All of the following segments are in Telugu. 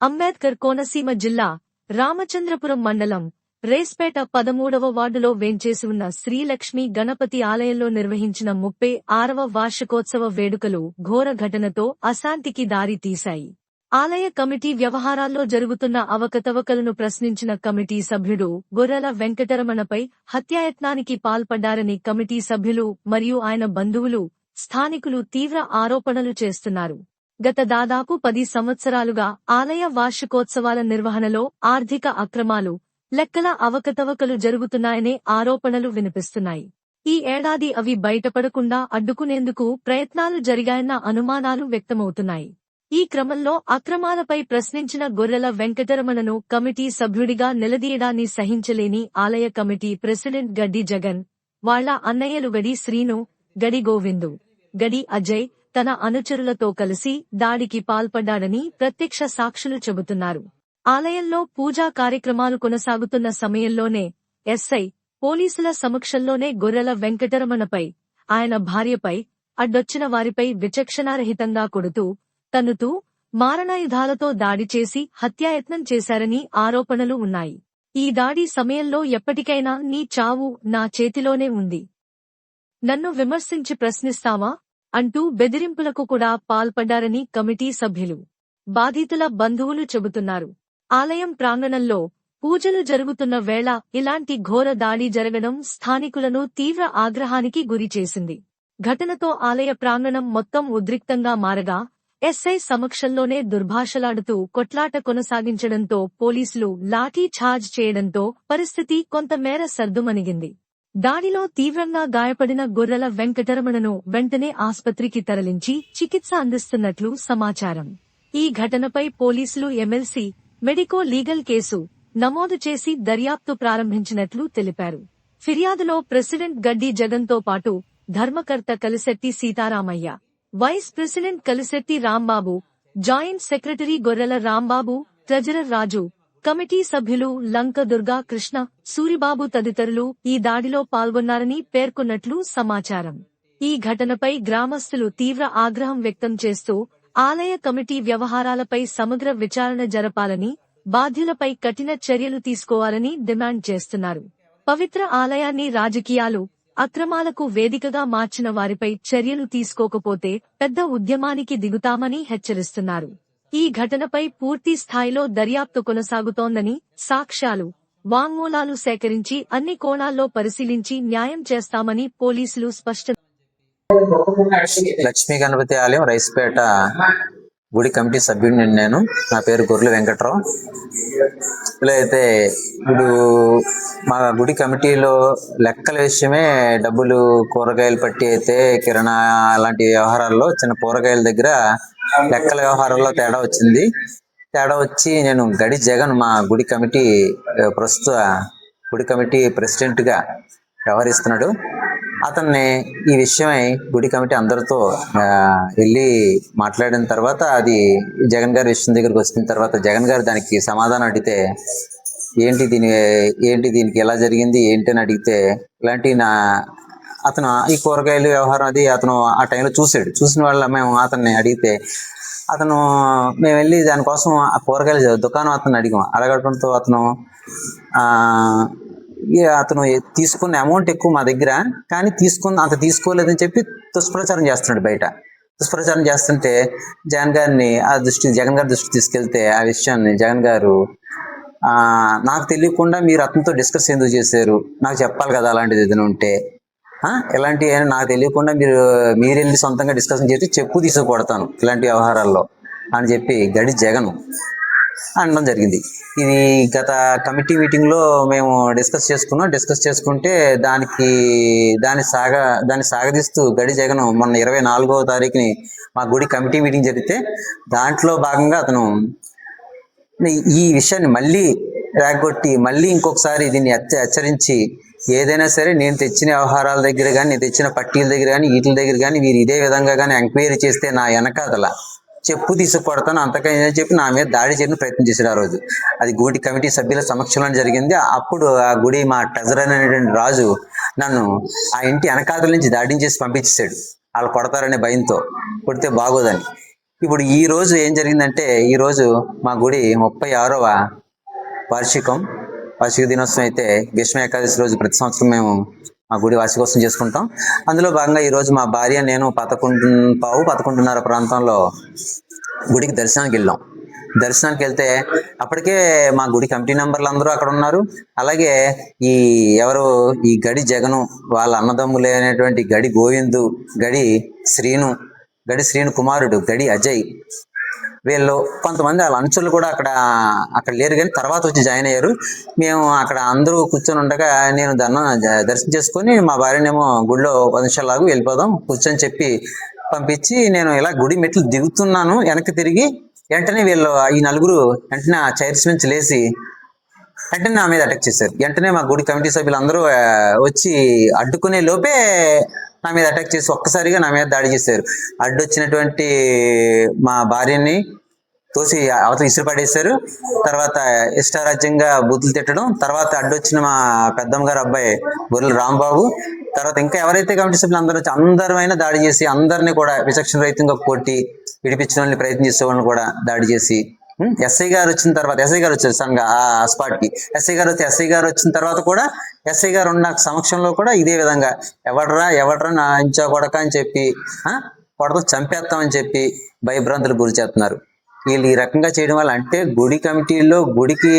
అంబేద్కర్ కోనసీమ జిల్లా రామచంద్రపురం మండలం రేస్పేట 13వ వార్డులో వేంచేసి ఉన్న శ్రీలక్ష్మీ గణపతి ఆలయంలో నిర్వహించిన 36వ వార్షికోత్సవ వేడుకలు ఘోర ఘటనతో అశాంతికి దారి తీశాయి. ఆలయ కమిటీ వ్యవహారాల్లో జరుగుతున్న అవకతవకలను ప్రశ్నించిన కమిటీ సభ్యుడు గొర్రెల వెంకటరమణపై హత్యాయత్నానికి పాల్పడ్డారని కమిటీ సభ్యులు మరియు ఆయన బంధువులు, స్థానికులు తీవ్ర ఆరోపణలు చేస్తున్నారు. గత దాదాపు 10 సంవత్సరాలుగా ఆలయ వార్షికోత్సవాల నిర్వహణలో ఆర్థిక అక్రమాలు, లెక్కల అవకతవకలు జరుగుతున్నాయనే ఆరోపణలు వినిపిస్తున్నాయి. ఈ ఏడాది అవి బయటపడకుండా అడ్డుకునేందుకు ప్రయత్నాలు జరిగాయన్న అనుమానాలు వ్యక్తమవుతున్నాయి. ఈ క్రమంలో అక్రమాలపై ప్రశ్నించిన గొర్రెల వెంకటరమణను కమిటీ సభ్యుడిగా నిలదీయడాన్ని సహించలేని ఆలయ కమిటీ ప్రెసిడెంట్ గడ్డి జగన్, వాళ్ల అన్నయ్యలు గడి శ్రీను, గడి గోవిందు, గడి అజయ్ తన అనుచరులతో కలిసి దాడికి పాల్పడ్డాడని ప్రత్యక్ష సాక్షులు చెబుతున్నారు. ఆలయంలో పూజా కార్యక్రమాలు కొనసాగుతున్న సమయంలోనే ఎస్ఐ, పోలీసుల సమక్షంలోనే గొర్రెల వెంకటరమణపై, ఆయన భార్యపై, అడ్డొచ్చిన వారిపై విచక్షణారహితంగా కొడుతూ, తన్నుతూ, మారణాయుధాలతో దాడి చేసి హత్యాయత్నం చేశారని ఆరోపణలు ఉన్నాయి. ఈ దాడి సమయంలో ఎప్పటికైనా నీ చావు నా చేతిలోనే ఉంది, నన్ను విమర్శించి ప్రశ్నిస్తావా అంటూ బెదిరింపులకు కూడా పాల్పడ్డారని కమిటీ సభ్యులు, బాధితుల బంధువులు చెబుతున్నారు. ఆలయం ప్రాంగణంలో పూజలు జరుగుతున్న వేళ ఇలాంటి ఘోర దాడి జరగడం స్థానికులను తీవ్ర ఆగ్రహానికి గురిచేసింది. ఘటనతో ఆలయ ప్రాంగణం మొత్తం ఉద్రిక్తంగా మారగా, ఎస్ఐ సమక్షంలోనే దుర్భాషలాడుతూ కొట్లాట కొనసాగించడంతో పోలీసులు లాఠీ ఛార్జ్ చేయడంతో పరిస్థితి కొంతమేర సర్దుమణిగింది. దాడిలో తీవ్రంగా గాయపడిన గొర్రెల వెంకటరమణను వెంటనే ఆస్పత్రికి తరలించి చికిత్స అందిస్తున్నట్లు సమాచారం. ఈ ఘటనపై పోలీసులు ఎమ్మెల్సీ, మెడికో లీగల్ కేసు నమోదు చేసి దర్యాప్తు ప్రారంభించినట్లు తెలిపారు. ఫిర్యాదులో ప్రెసిడెంట్ గడ్డి జగన్తో పాటు ధర్మకర్త Kalisetti Seetharamaiah, vice president Kalisetti Rambabu, joint secretary Gorrela Rambabu, treasurer రాజు, కమిటీ సభ్యులు లంక దుర్గా కృష్ణ, సూరిబాబు తదితరులు ఈ దాడిలో పాల్గొన్నారని పేర్కొన్నట్లు సమాచారం. ఈ ఘటనపై గ్రామస్తులు తీవ్ర ఆగ్రహం వ్యక్తం చేస్తూ ఆలయ కమిటీ వ్యవహారాలపై సమగ్ర విచారణ జరపాలని, బాధ్యులపై కఠిన చర్యలు తీసుకోవాలని డిమాండ్ చేస్తున్నారు. పవిత్ర ఆలయాన్ని రాజకీయాలు, అక్రమాలకు వేదికగా మార్చిన వారిపై చర్యలు తీసుకోకపోతే పెద్ద ఉద్యమానికి దిగుతామని హెచ్చరిస్తున్నారు. ఈ ఘటనపై పూర్తి స్థాయిలో దర్యాప్తు కొనసాగుతోందని, సాక్ష్యాలు, వాంగ్మూలాలు సేకరించి అన్ని కోణాల్లో పరిశీలించి న్యాయం చేస్తామని పోలీసులు స్పష్టం. లక్ష్మీ గణపతి ఆలయం రైస్పేట గుడి కమిటీ సభ్యుడిని నేను. నా పేరు గొర్రెల వెంకట్రావు. ఇలా అయితే ఇప్పుడు మా గుడి కమిటీలో లెక్కల విషయమే డబ్బులు, కూరగాయలు పట్టి అయితే కిరాణా అలాంటి వ్యవహారాల్లో చిన్న కూరగాయల దగ్గర లెక్కల వ్యవహారాల్లో తేడా వచ్చి నేను గడి జగన్ మా గుడి కమిటీ ప్రస్తుత గుడి కమిటీ ప్రెసిడెంట్ గా వ్యవహరిస్తున్నాడు. అతన్ని ఈ విషయమై గుడి కమిటీ అందరితో వెళ్ళి మాట్లాడిన తర్వాత అది జగన్ గారి విషయం దగ్గరికి వచ్చిన తర్వాత జగన్ గారు దానికి సమాధానం అడిగితే ఏంటి దీనికి ఎలా జరిగింది ఏంటి అని అడిగితే ఇలాంటి అతను ఈ కూరగాయలు వ్యవహారం అది అతను ఆ టైంలో చూసిన వాళ్ళ మేము అతన్ని అడిగితే మేము వెళ్ళి దానికోసం ఆ కూరగాయల దుకాణం అతను అడగడంతో అతను తీసుకున్న అమౌంట్ ఎక్కువ మా దగ్గర, కానీ అంత తీసుకోలేదని చెప్పి దుష్ప్రచారం చేస్తున్నాడు. బయట దుష్ప్రచారం చేస్తుంటే జగన్ గారి దృష్టి తీసుకెళ్తే ఆ విషయాన్ని జగన్ గారు నాకు తెలియకుండా మీరు అతనితో డిస్కస్ ఎందుకు చేశారు, నాకు చెప్పాలి కదా అలాంటిది ఏదైనా ఉంటే, ఇలాంటి నాకు తెలియకుండా మీరు వెళ్ళి సొంతంగా డిస్కషన్ చేసి చెప్పు తీసుకుకొడతాను ఇలాంటి వ్యవహారాల్లో అని చెప్పి గడి జగన్ అనడం జరిగింది. ఇది గత కమిటీ మీటింగ్ లో మేము డిస్కస్ చేసుకుంటే దాన్ని సాగదీస్తూ గడి జగన్ మొన్న 24వ తారీఖుని మా గుడి కమిటీ మీటింగ్ జరిగితే దాంట్లో భాగంగా అతను ఈ విషయాన్ని మళ్ళీ రాగొట్టి మళ్ళీ ఇంకొకసారి దీన్ని హెచ్చరించి ఏదైనా సరే నేను తెచ్చిన వ్యవహారాల దగ్గర కానీ, నేను తెచ్చిన పట్టీల దగ్గర కానీ, వీటి దగ్గర కానీ మీరు ఇదే విధంగా కానీ ఎంక్వైరీ చేస్తే నా వెనకాదల చెప్పు తీసుకుపడతాను అంతకని చెప్పి నా మీద దాడి చేయడానికి ప్రయత్నం చేశాడు. ఆ రోజు అది గుడి కమిటీ సభ్యుల సమక్షంలో జరిగింది. అప్పుడు ఆ గుడి మా ట్రెజరర్ అనేటువంటి రాజు నన్ను ఆ ఇంటి వెనకాదల నుంచి దాడించేసి పంపించేశాడు. వాళ్ళు కొడతారనే భయంతో, కొడితే బాగోదని. ఇప్పుడు ఈ రోజు ఏం జరిగిందంటే, ఈ రోజు మా గుడి 36వ వార్షిక దినోత్సవం అయితే భీష్మ ఏకాదశి రోజు ప్రతి సంవత్సరం మేము మా గుడి వార్షికోత్సవం చేసుకుంటాం. అందులో భాగంగా ఈ రోజు మా భార్య నేను 11:30 ప్రాంతంలో గుడికి దర్శనానికి వెళ్ళాం. దర్శనానికి వెళ్తే అప్పటికే మా గుడి కమిటీ మెంబర్లు అందరూ అక్కడ ఉన్నారు. అలాగే ఈ గడి జగను వాళ్ళ అన్నదమ్ములు అయినటువంటి గడి గోవిందు, గడి శ్రీను కుమారుడు గడి అజయ్, వీళ్ళు కొంతమంది వాళ్ళ అనుచరులు కూడా అక్కడ లేరు, కానీ తర్వాత వచ్చి జాయిన్ అయ్యారు. మేము అక్కడ అందరూ కూర్చొని ఉండగా నేను దర్శనం చేసుకొని మా భార్యనేమో గుడిలో 10 నిమిషాలు వెళ్ళిపోదాం కూర్చొని చెప్పి పంపించి, నేను ఇలా గుడి మెట్లు దిగుతున్నాను, వెనక్కి తిరిగి వెంటనే వీళ్ళు ఈ నలుగురు వెంటనే ఆ చైర్స్ నుంచి లేచి వెంటనే నా మీద అటాక్ చేశారు. వెంటనే మా గుడి కమిటీ సభ్యులు అందరూ వచ్చి అడ్డుకునే లోపే నా మీద అటాక్ చేసి ఒక్కసారిగా నా మీద దాడి చేశారు. అడ్డొచ్చినటువంటి మా భార్యని తోసి అవతల ఇసురు పడేశారు. తర్వాత ఇష్టారాజ్యంగా బూతులు తిట్టడం, తర్వాత అడ్డొచ్చిన మా పెద్దమ్మ గారు అబ్బాయి బొర్రెల రాంబాబు, తర్వాత ఇంకా ఎవరైతే కమిటీ సభ్యులు అందరూ దాడి చేసి అందరినీ కూడా విచక్షణ రహితంగా కొట్టి విడిపించడానికి ప్రయత్నం చేసే వాళ్ళని కూడా దాడి చేసి, ఎస్ఐ గారు వచ్చిన తర్వాత వచ్చారు సంఘ ఆ స్పాట్ కి. ఎస్ఐ గారు వచ్చిన తర్వాత కూడా ఎస్ఐ గారు ఉన్న సమక్షంలో కూడా ఇదే విధంగా ఎవడరా నా ఇంచా కొడక అని చెప్పి కొడత చంపేస్తామని చెప్పి భయభ్రాంతులు గురి చేస్తున్నారు. వీళ్ళు ఈ రకంగా చేయడం వల్ల, అంటే గుడి కమిటీలో గుడికి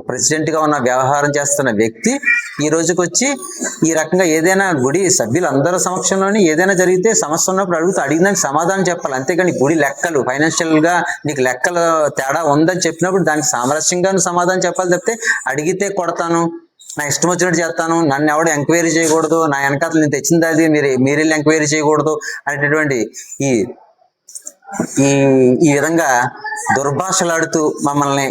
ప్రెసిడెంట్ గా ఉన్న వ్యవహారం చేస్తున్న వ్యక్తి ఈ రోజుకి వచ్చి ఈ రకంగా ఏదైనా గుడి సభ్యులందరూ సమక్షంలోనే ఏదైనా జరిగితే సమస్య ఉన్నప్పుడు అడిగిన సమాధానం చెప్పాలి. అంతేగాని గుడి లెక్కలు ఫైనాన్షియల్ గా నీకు లెక్కల తేడా ఉందని చెప్పినప్పుడు దానికి సామరస్యంగా సమాధానం చెప్పాలి తప్పితే అడిగితే కొడతాను, నా ఇష్టం వచ్చినట్టు చేస్తాను, నన్ను ఎవడు ఎంక్వైరీ చేయకూడదు, నా వెనకాతలు నేను తెచ్చింది అది మీరు వెళ్ళి ఎంక్వైరీ చేయకూడదు అనేటటువంటి ఈ విధంగా దుర్భాషలాడుతూ మమ్మల్ని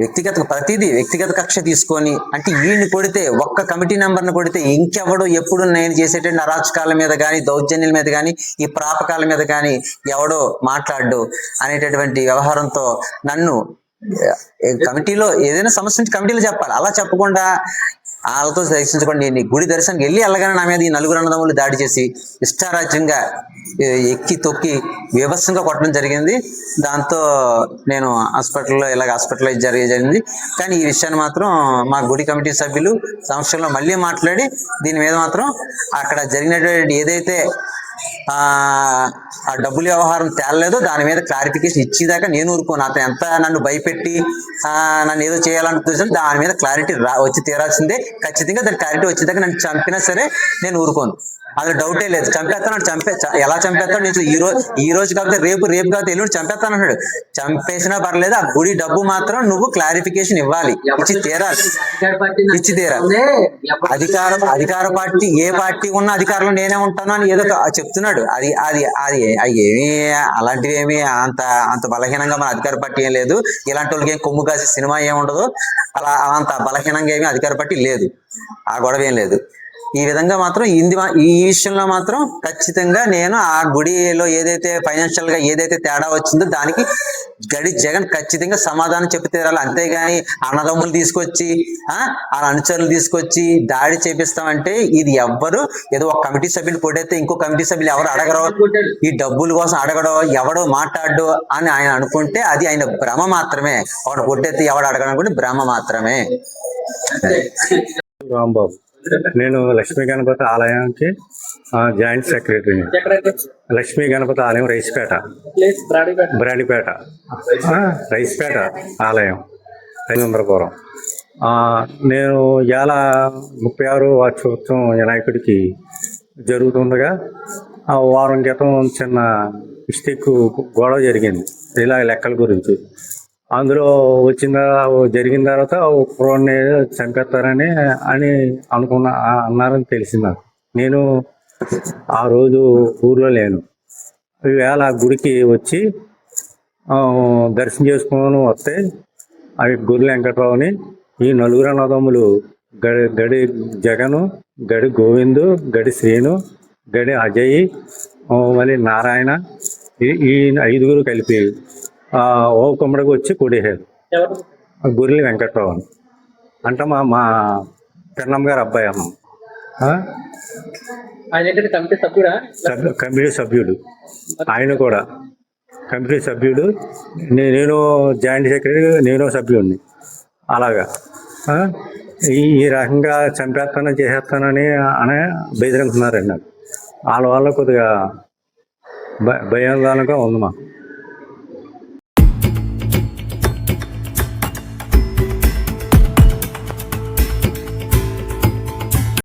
వ్యక్తిగత కక్ష తీసుకొని, అంటే వీడిని కొడితే ఒక్క కమిటీ మెంబర్ని కొడితే ఇంకెవడో ఎప్పుడు నేను చేసేటువంటి అరాచకాల మీద కానీ దౌర్జన్యాల మీద కానీ ఈ ప్రాపకాల మీద కానీ ఎవడో మాట్లాడు అనేటటువంటి వ్యవహారంతో నన్ను కమిటీలో ఏదైనా సమస్య నుంచి కమిటీలో చెప్పాలి. అలా చెప్పకుండా వాళ్ళతో దర్శించుకోండి, నీ గుడి దర్శనానికి వెళ్ళగానే నా మీద ఈ నలుగురు అన్నదమ్ములు దాడి చేసి ఇష్టారాజ్యంగా ఎక్కి తొక్కి వివత్సంగా కొట్టడం జరిగింది. దాంతో నేను హాస్పిటలైజ్ జరిగింది. కానీ ఈ విషయాన్ని మాత్రం మా గుడి కమిటీ సభ్యులు సంవత్సరంలో మళ్ళీ మాట్లాడి దీని మీద మాత్రం అక్కడ జరిగినటువంటి ఏదైతే ఆ డబ్బుల వ్యవహారం తేలలేదో దాని మీద క్లారిఫికేషన్ ఇచ్చేదాకా నేను ఊరుకోను. అతను ఎంత నన్ను భయపెట్టి నన్ను ఏదో చేయాలనుకుంటున్నాను దాని మీద క్లారిటీ వచ్చి తీరాల్సిందే. ఖచ్చితంగా దాని క్లారిటీ వచ్చేదాకా నన్ను చంపినా సరే నేను ఊరుకోను, అందులో డౌటే లేదు. చంపేస్తాను, ఎలా చంపేస్తాను నేను ఈ రోజు కాకపోతే రేపు కాకపోతే ఎల్లుండి చంపేస్తాను అన్నాడు. చంపేసినా పర్లేదు, ఆ గుడి డబ్బు మాత్రం నువ్వు క్లారిఫికేషన్ ఇవ్వాలి, ఇచ్చి తీరాలి. అధికార పార్టీ ఏ పార్టీ ఉన్న అధికారంలో నేనే ఉంటాను అని ఏదో చెప్తున్నాడు. అది ఏమి అలాంటివి ఏమి అంత బలహీనంగా మన అధికార పార్టీ ఏం లేదు. ఇలాంటి వాళ్ళకి ఏం కొమ్ము కాసే సినిమా ఏమి ఉండదు. అంత బలహీనంగా ఏమి అధికార పార్టీ లేదు, ఆ గొడవ ఏం లేదు. ఈ విధంగా మాత్రం ఈ విషయంలో మాత్రం ఖచ్చితంగా నేను ఆ గుడిలో ఏదైతే ఫైనాన్షియల్ గా ఏదైతే తేడా వచ్చిందో దానికి గడి జగన్ ఖచ్చితంగా సమాధానం చెప్పి తీరాలి. అంతేగాని అన్నదమ్ములు తీసుకొచ్చి ఆ అనుచరులు తీసుకొచ్చి దాడి చేపిస్తామంటే ఇది ఎవ్వరు ఏదో ఒక కమిటీ సభ్యులు కొట్టేస్తే ఇంకో కమిటీ సభ్యులు ఎవరు అడగరో, ఈ డబ్బుల కోసం అడగడో ఎవడో మాట్లాడో అని ఆయన అనుకుంటే అది ఆయన భ్రమ మాత్రమే. ఒకడు కొట్టేస్తే ఎవడు అడగడం అనుకుంటే భ్రమ మాత్రమే. రాంబాబు, నేను లక్ష్మీ గణపతి ఆలయానికి జాయింట్ సెక్రటరీని. లక్ష్మీ గణపతి ఆలయం రైస్పేట, బ్రాడీపేట, రైస్పేట ఆలయం, రైంద్రపురం. నేను ఇవాళ 36వ వార్షికోత్సవం వినాయకుడికి జరుగుతుండగా వారం క్రితం చిన్న మిస్టేక్ గొడవ జరిగింది ఇలా లెక్కల గురించి. అందులో జరిగిన తర్వాత కుర్రోడ్ని చంపేస్తారని అన్నారని తెలిసింది నాకు. నేను ఆ రోజు ఊర్లో లేను. ఈవేళ గుడికి వచ్చి దర్శనం చేసుకుని వస్తే అవి గొర్రెల వెంకట్రావుని ఈ నలుగురు అన్నదమ్ములు గడి జగను, గడి గోవిందు, గడి శ్రీను, గడి అజయ్, మళ్ళీ నారాయణ, ఈ 5గురు కలిపి ఓ కుమ్మడికి వచ్చి కొడేశారు. గొర్రెల వెంకట్రావు అని అంటే మా పెన్నమ్మ గారు అబ్బాయి అమ్మ. ఆయన ఏంటంటే కమిటీ సభ్యుడా? కమిటీ సభ్యుడు, ఆయన కూడా కమిటీ సభ్యుడు. నేను జాయింట్ సెక్రటరీ, నేను సభ్యుడిని. అలాగా ఆ, ఈ రకంగా చంపేస్తానని చేసేస్తానని అనే బెదిరింటున్నారండి నాకు. వాళ్ళ వల్ల కొద్దిగా భయాందోళనగా ఉంది మాకు.